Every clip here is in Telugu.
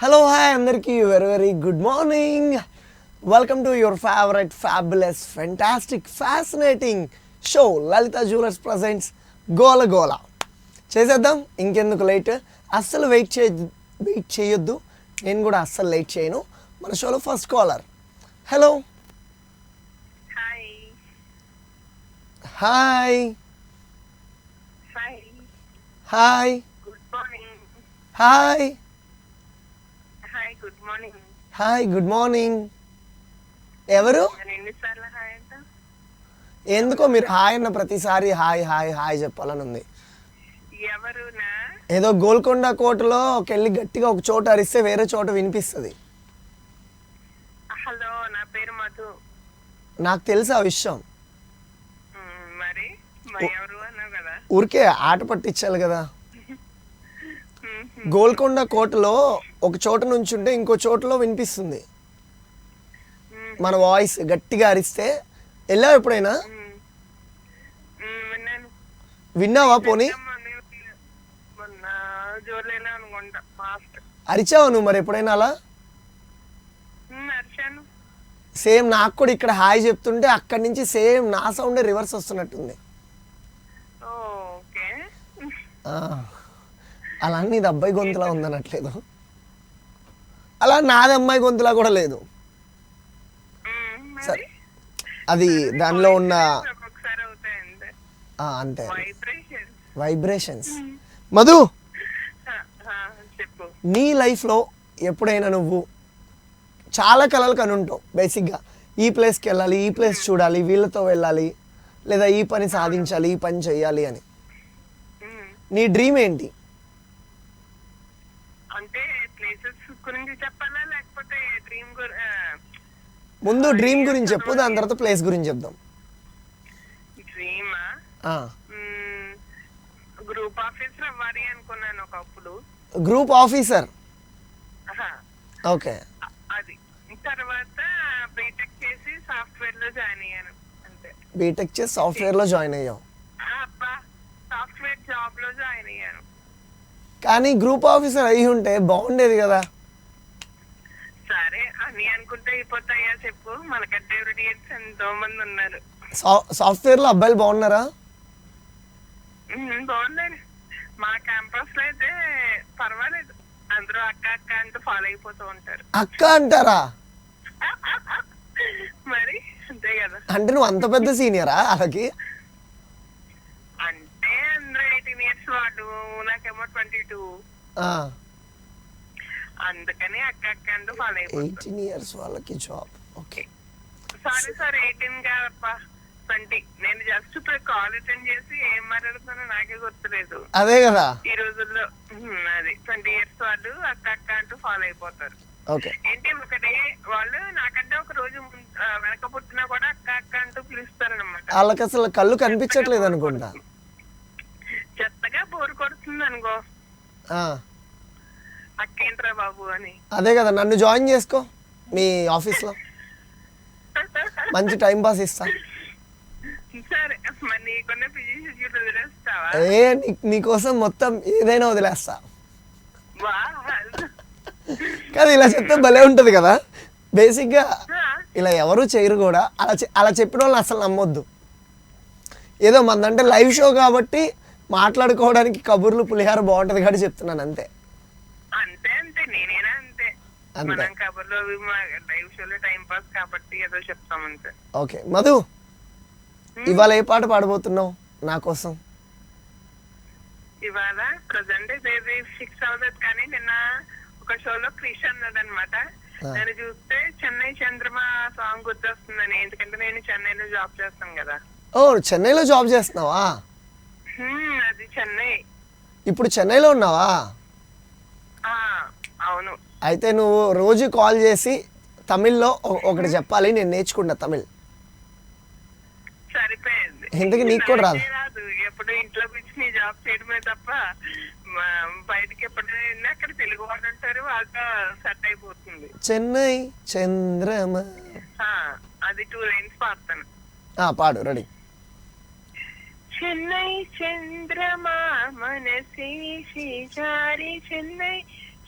Hello, hi, అందరికీ very good morning. Welcome to your favorite, fabulous, fantastic, fascinating show. Lalita Jewelers presents Gola Gola. చేసేద్దాం ఇంకెందుకు లేట్. అస్సలు వెయిట్ చేయొద్దు. నేను కూడా అస్సలు లేట్ చేయను. మన షోలో first caller. Hello hi hi hi hi good morning hi hi good morning hi good morning. ఎవరు? నేను ఎన్నిసార్లు హాయ్ అంట? ఎందుకో మీరు హాయ్ అన్న ప్రతిసారి హాయ్ హాయ్ హాయ్ చెప్పాలని ఉంది. ఎవరునా? ఏదో గోల్కొండ కోటలో వెళ్ళి గట్టిగా ఒక చోట అరిస్తే వేరే చోట వినిపిస్తుంది. హలో, నా పేరు మధు. నాకు తెలుసు ఆ విషయం. మరి ఎవరు అన్నావు కదా? ఊరికే ఆట పట్టించాలి కదా. గోల్కొండ కోటలో ఒక చోట నుంచి ఉంటే ఇంకో చోటలో వినిపిస్తుంది మన వాయిస్. గట్టిగా అరిస్తే వెళ్ళావు ఎప్పుడైనా? విన్నాను. విన్నావా? పోనీ మొన్న జోర్లేనా అనుకుంటా. ఫాస్ట్ అరిచావా నువ్వు మరి ఎప్పుడైనా అలా? అరిచాను. సేమ్ నాకు కూడా ఇక్కడ హాయ్ చెప్తుంటే అక్కడి నుంచి సేమ్ నా సౌండే రివర్స్ వస్తున్నట్టుంది. ఓకే. అలా నీది అబ్బాయి గొంతులా ఉందనట్లేదు, అలా నాది అమ్మాయి గొంతులా కూడా లేదు. సరే, అది దానిలో ఉన్న ఒక్కొక్కసారి అవుతాయి అంతే. అంతే వైబ్రేషన్. వైబ్రేషన్స్. మధు, చెప్పు. నీ లైఫ్లో ఎప్పుడైనా నువ్వు చాలా కలలు కని ఉంటావు బేసిక్గా. ఈ ప్లేస్కి వెళ్ళాలి, ఈ ప్లేస్ చూడాలి, వీళ్ళతో వెళ్ళాలి, లేదా ఈ పని సాధించాలి, ఈ పని చేయాలి అని. నీ డ్రీమ్ ఏంటి? అంటే ప్లేసెస్ గురించి చెప్పాలా లేకపోతే డ్రీమ్ ముందు డ్రీమ్ గురించి చెప్పు, దాని తర్వాత ప్లేస్ గురించి చెప్దాం. డ్రీమా? గ్రూప్ ఆఫీసర్ అవ్వాలి అనుకున్నాను ఒకప్పుడు. Group officer? ఓకే. అది తర్వాత బీటెక్ చేసి సాఫ్ట్వేర్ లో జాయిన్ అయ్యాను అంతే. బీటెక్ చేసి సాఫ్ట్వేర్లో జాయిన్ అయ్యావు? అబ్బా, సాఫ్ట్వేర్ జాబ్ లో జాయిన్ అయ్యాను. కానీ గ్రూప్ ఆఫీసర్ అయి ఉంటే బాగుండేది కదా. సరే అని అనుకుంటే అయిపోతాయా చెప్పు? మనకంటే ఎవరిడియన్స్ ఎంతో మంది ఉన్నారు. సాఫ్ట్వేర్లో అబ్బాయిలు బాగున్నారా? బాగున్నారు. మా క్యాంపస్ లో అయితే పర్వాలేదు, అందరూ అక్క అక్క అంటూ ఫాలో అయిపోతూ ఉంటారు. అక్క అంటారా? మరి అంతే కదా. అంటే నువ్వు అంత పెద్ద సీనియరా అలాకి? అంటే అందరూ 18 years వాళ్ళు, నాకేమో 22. అందుకని అక్క అక్క అంటూ ఫాలో అయిపోతారు. 18 years వాళ్ళకి జాబ్. ఓకే. సారీ 18 కాదప్పా, 20. నేను జస్ట్ ఇప్పుడు కాల్ అటెండ్ చేసి ఏం మాట్లాడుతున్నానో నాకే గుర్తులేదు. అదే కదా ఈ రోజుల్లో. అది 20 years వాళ్ళు అక్క అక్క అంటూ ఫాలో అయిపోతారు. ఓకే. ఏంటి ఒకటి వాళ్ళు నాకంటే ఒక రోజు వెనక పుట్టినా కూడా అక్క అక్క అంటూ పిలుస్తారనమాట. వాళ్ళకి అసలు కళ్ళు కనిపించట్లేదు అనుకుంటా. చెత్తగా బోరు కొడుతుంది అనుకో, అక్కేంట్రా బాబు అని. అదే కదా, నన్ను జాయిన్ చేసుకో మీ ఆఫీస్లో, మంచి టైం పాస్ ఇస్తా. సరే, మరి నీకున్న బిజీ షెడ్యూల్ వదిలేస్తావా? నీకోసం మొత్తం ఏదైనా వదిలేస్తా. వా, కానీ ఇలా చెప్తే భలే ఉంటుంది కదా. బేసిక్గా ఇలా ఎవరు చేయరు కూడా. అలా చెప్పిన వాళ్ళని అసలు నమ్మొద్దు. ఏదో మందంటే లైవ్ షో కాబట్టి మాట్లాడుకోవడానికి కబుర్లు పులిహార బాగుంటుంది కాబట్టి చెప్తున్నాను అంతే. అంతే అంతే, నేనేనా అంతే. మనం కబుర్లో లైవ్ షోలో టైం పాస్ కాబట్టి ఏదో చెప్తాం అంతే. ఓకే మధు, ఇవాళ ఏ పాట పాడబోతున్నావు నా కోసం? ఇవాళ ప్రజెంట్ ఏది ఫిక్స్ అవ్వలేదు, కానీ నిన్న ఒక షోలో క్రిష్ అన్నాడు అనమాట. నేను చూస్తే చెన్నై చంద్రమా సాంగ్ గుర్తొస్తుందని, ఎందుకంటే నేను చెన్నైలో జాబ్ చేస్తాను కదా. ఓ, చెన్నైలో జాబ్ చేస్తున్నావా? అది చెన్నై. ఇప్పుడు చెన్నైలో ఉన్నావా? అవును. అయితే నువ్వు రోజు కాల్ చేసి తమిళ్లో ఒకటి చెప్పాలి, నేను నేర్చుకుంటా తమిళ్. సరిపోయింది. ఇంతకీ నీకు కూడా రాదు? ఎప్పుడు ఇంట్లో కూర్చొని జాబ్ చేయడమే తప్ప బయటకి ఎప్పుడైనా అక్కడ తెలుగు వాళ్ళు ఉంటారు, వాళ్ళతో సెట్ అయిపోతుంది. చెన్నై చంద్రమ. అది 2 lines పాడతాను. పాడు, రెడీ. చెన్నై చంద్రమా మనసే జారి చెన్నై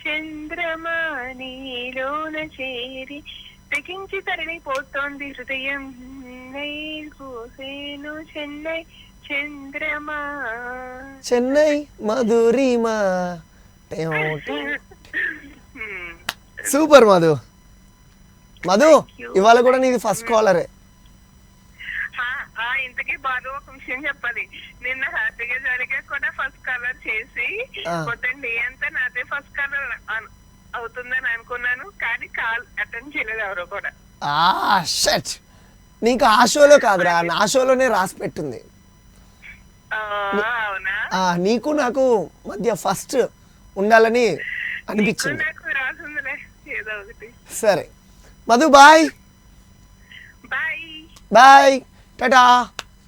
చంద్రమా నీలోన చేరి తెగించి తరలిపోతోంది హృదయం కూసేను చెన్నై చంద్రమా. చెన్నై మధురిమా. సూపర్ మధు. మధు ఇవాళ కూడా నీది ఫస్ట్ కాలరే. ఇంతకీ బాధ ఒక విషయం చెప్పాలి. నిన్న హ్యాపీగా జరిగే కూడా ఫస్ట్ కలర్ చేసి మొత్తం డే అంతా నాదే ఫస్ట్ కలర్ అవుతుందని అనుకున్నాను, కానీ కాల్ అటెండ్ చేయలేదు ఎవరో కూడా. షట్, నీకు ఆ షోలో కాదురా, నా షోలోనే రాసి పెట్టింది. అవునా? నీకు నాకు మధ్య ఫస్ట్ ఉండాలని అనిపించింది. నాకు రాసిందిలే ఏదో ఒకటి. సరే Madhu, bye bye bye, Tata.